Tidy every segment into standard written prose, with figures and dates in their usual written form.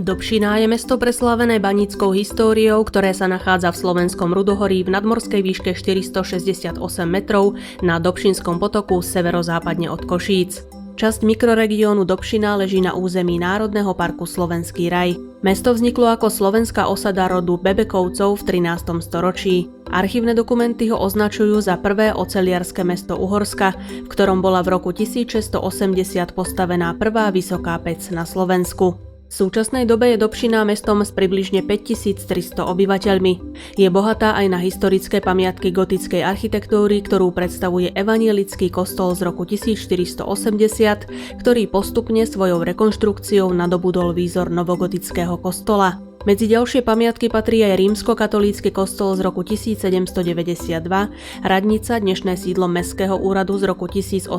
Dobšiná je mesto preslávené baníckou históriou, ktoré sa nachádza v slovenskom Rudohorí v nadmorskej výške 468 metrov na Dobšinskom potoku severozápadne od Košíc. Časť mikroregiónu Dobšina leží na území Národného parku Slovenský raj. Mesto vzniklo ako slovenská osada rodu Bebekovcov v 13. storočí. Archívne dokumenty ho označujú za prvé oceliarske mesto Uhorska, v ktorom bola v roku 1680 postavená prvá vysoká pec na Slovensku. V súčasnej dobe je Dobšina mestom s približne 5300 obyvateľmi. Je bohatá aj na historické pamiatky gotickej architektúry, ktorú predstavuje evanielický kostol z roku 1480, ktorý postupne svojou rekonštrukciou nadobudol výzor novogotického kostola. Medzi ďalšie pamiatky patrí aj rímskokatolícky kostol z roku 1792, radnica, dnešné sídlo mestského úradu z roku 1870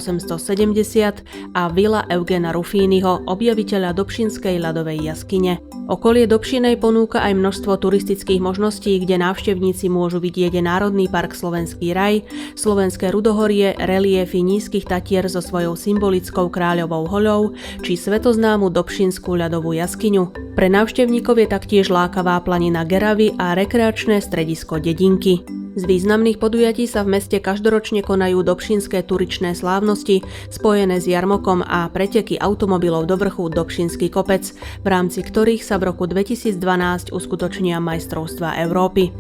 a vila Eugena Rufínyho, objaviteľa Dobšinskej ľadovej jaskyne. Okolie Dobšinej ponúka aj množstvo turistických možností, kde návštevníci môžu vidieť Národný park Slovenský raj, slovenské Rudohorie, reliéfy nízkych Tatier so svojou symbolickou Kráľovou hoľou či svetoznámu Dobšinskú ľadovú jaskyňu. Pre návštevníkov je taktiež lákavá planina Geravy a rekreačné stredisko Dedinky. Z významných podujatí sa v meste každoročne konajú dobšinské turičné slávnosti spojené s jarmokom a preteky automobilov do vrchu Dobšinský kopec, v rámci ktorých sa v roku 2012 uskutočnia majstrovstvá Európy.